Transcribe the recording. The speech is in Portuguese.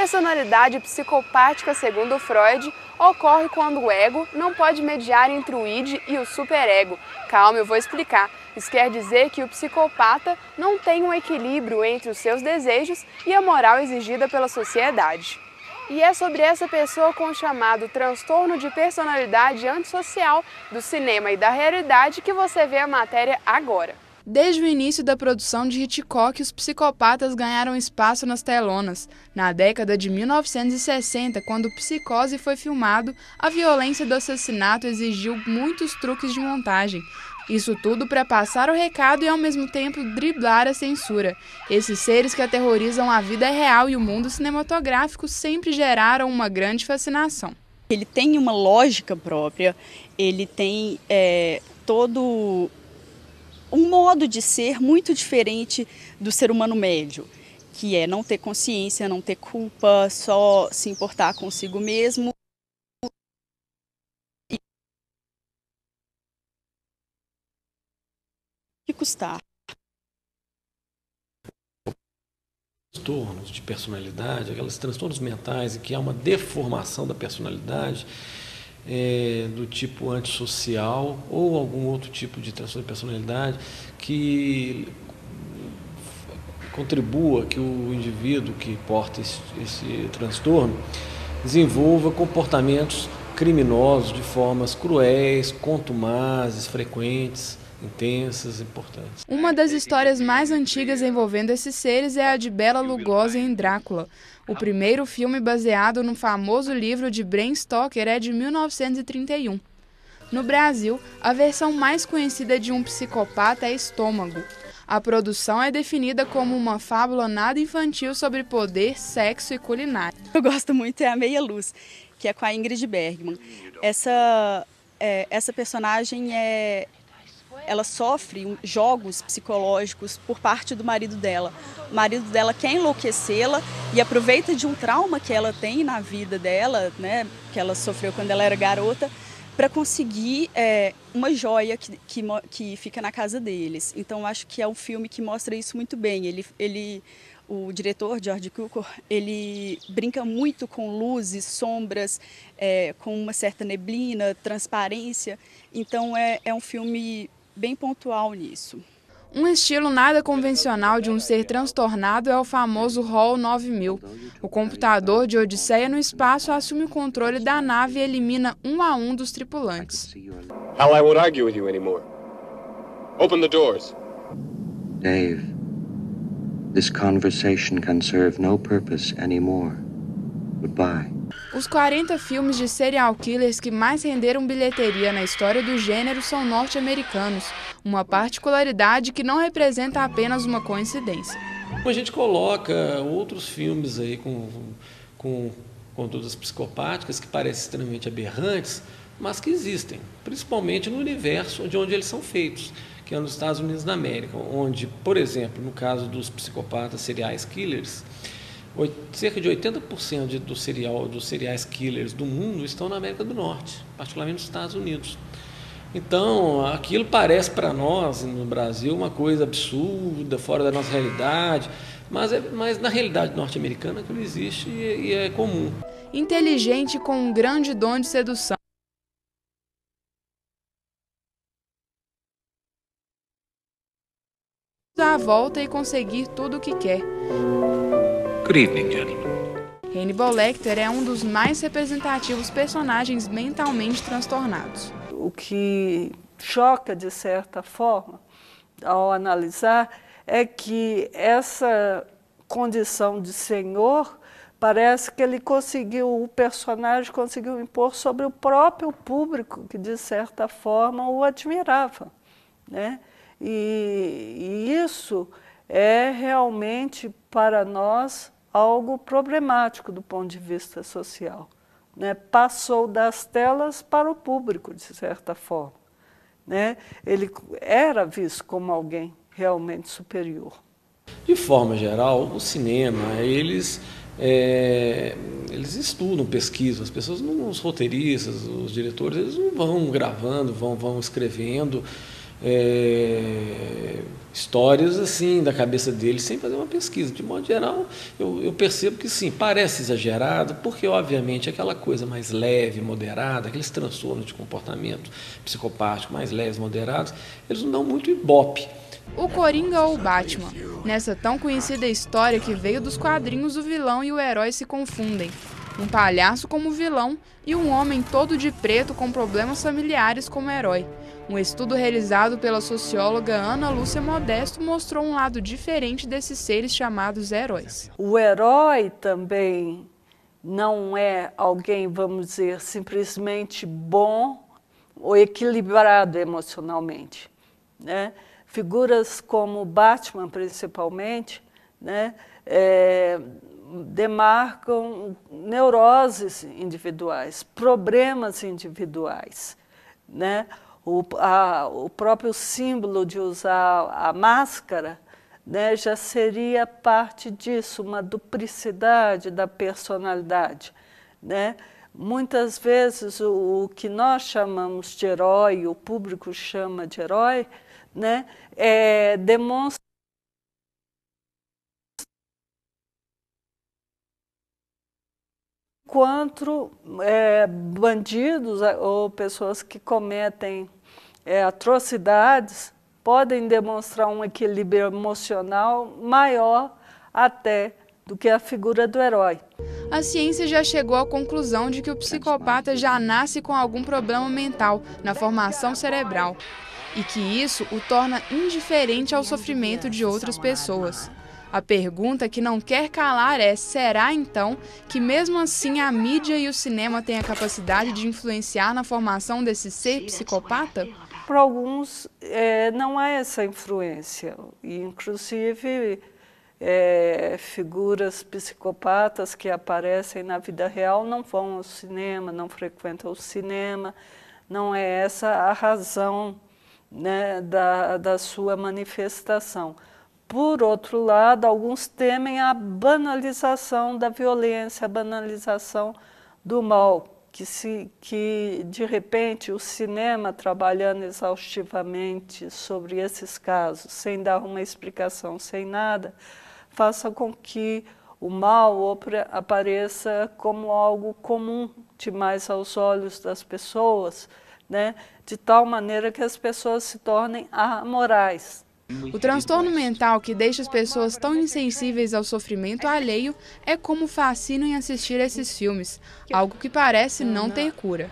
personalidade psicopática, segundo Freud, ocorre quando o ego não pode mediar entre o id e o superego. Calma, eu vou explicar. Isso quer dizer que o psicopata não tem um equilíbrio entre os seus desejos e a moral exigida pela sociedade. E é sobre essa pessoa com o chamado transtorno de personalidade antissocial do cinema e da realidade que você vê a matéria agora. Desde o início da produção de Hitchcock, os psicopatas ganharam espaço nas telonas. Na década de 1960, quando Psicose foi filmado, a violência do assassinato exigiu muitos truques de montagem. Isso tudo para passar o recado e ao mesmo tempo driblar a censura. Esses seres que aterrorizam a vida real e o mundo cinematográfico sempre geraram uma grande fascinação. Ele tem uma lógica própria, ele tem todo um modo de ser muito diferente do ser humano médio, que é não ter consciência, não ter culpa, só se importar consigo mesmo. E custar. Transtornos de personalidade, aqueles transtornos mentais em que há uma deformação da personalidade, do tipo antissocial ou algum outro tipo de transtorno de personalidade que contribua que o indivíduo que porta esse transtorno desenvolva comportamentos criminosos de formas cruéis, contumazes, frequentes, intensas, importantes. Uma das histórias mais antigas envolvendo esses seres é a de Bela Lugosi em Drácula. O primeiro filme baseado no famoso livro de Bram Stoker é de 1931. No Brasil, a versão mais conhecida de um psicopata é Estômago. A produção é definida como uma fábula nada infantil sobre poder, sexo e culinária. Eu gosto muito é a Meia Luz, que é com a Ingrid Bergman. Essa personagem ela sofre jogos psicológicos por parte do marido dela. O marido dela quer enlouquecê-la e aproveita de um trauma que ela tem na vida dela, né, que ela sofreu quando ela era garota, para conseguir uma joia que fica na casa deles. Então, acho que é um filme que mostra isso muito bem. O diretor, George Cukor, ele brinca muito com luzes, sombras, com uma certa neblina, transparência. Então, é um filme bem pontual nisso. Um estilo nada convencional de um ser transtornado é o famoso HAL 9000. O computador de Odisseia no espaço assume o controle da nave e elimina um a um dos tripulantes. Hal, I won't argue with you anymore. Open the doors. Dave, this conversation can serve no purpose anymore. Goodbye. Os 40 filmes de serial killers que mais renderam bilheteria na história do gênero são norte-americanos, uma particularidade que não representa apenas uma coincidência. A gente coloca outros filmes aí com condutas psicopáticas que parecem extremamente aberrantes, mas que existem, principalmente no universo de onde eles são feitos, que é nos Estados Unidos da América, onde, por exemplo, no caso dos psicopatas serial killers, cerca de 80% dos serial killers do mundo estão na América do Norte, particularmente nos Estados Unidos. Então, aquilo parece para nós, no Brasil, uma coisa absurda, fora da nossa realidade, mas na realidade norte-americana aquilo existe e é comum. Inteligente com um grande dom de sedução. Dar a volta e conseguir tudo o que quer. Good evening, gentlemen. Hannibal Lecter é um dos mais representativos personagens mentalmente transtornados. O que choca, de certa forma, ao analisar, é que essa condição de senhor, parece que o personagem conseguiu impor sobre o próprio público, que, de certa forma, o admirava, né? E isso é realmente, para nós, algo problemático do ponto de vista social, né? Passou das telas para o público, de certa forma, né? Ele era visto como alguém realmente superior. De forma geral, o cinema, eles estudam, pesquisam. As pessoas, os roteiristas, os diretores, eles não vão gravando, vão escrevendo histórias assim da cabeça dele sem fazer uma pesquisa. De modo geral, eu percebo que sim, parece exagerado, porque obviamente aquela coisa mais leve, moderada, aqueles transtornos de comportamento psicopático mais leves, moderados, eles não dão muito ibope. O Coringa ou o Batman? Nessa tão conhecida história que veio dos quadrinhos, o vilão e o herói se confundem. Um palhaço como vilão e um homem todo de preto com problemas familiares como herói. Um estudo realizado pela socióloga Ana Lúcia Modesto mostrou um lado diferente desses seres chamados heróis. O herói também não é alguém, vamos dizer, simplesmente bom ou equilibrado emocionalmente, né? Figuras como Batman, principalmente, né, demarcam neuroses individuais, problemas individuais, né? O próprio símbolo de usar a máscara, né, já seria parte disso, uma duplicidade da personalidade, né? Muitas vezes o que nós chamamos de herói, o público chama de herói, né, demonstra quanto bandidos ou pessoas que cometem atrocidades podem demonstrar um equilíbrio emocional maior até do que a figura do herói. A ciência já chegou à conclusão de que o psicopata já nasce com algum problema mental na formação cerebral e que isso o torna indiferente ao sofrimento de outras pessoas. A pergunta que não quer calar é: será então que mesmo assim a mídia e o cinema têm a capacidade de influenciar na formação desse ser psicopata? Para alguns não há essa influência, e inclusive figuras psicopatas que aparecem na vida real não vão ao cinema, não frequentam o cinema, não é essa a razão, né, da sua manifestação. Por outro lado, alguns temem a banalização da violência, a banalização do mal, que de repente o cinema, trabalhando exaustivamente sobre esses casos, sem dar uma explicação, sem nada, faça com que o mal apareça como algo comum demais aos olhos das pessoas, né? De tal maneira que as pessoas se tornem amorais. O transtorno mental que deixa as pessoas tão insensíveis ao sofrimento alheio é como fascina em assistir a esses filmes, algo que parece não ter cura.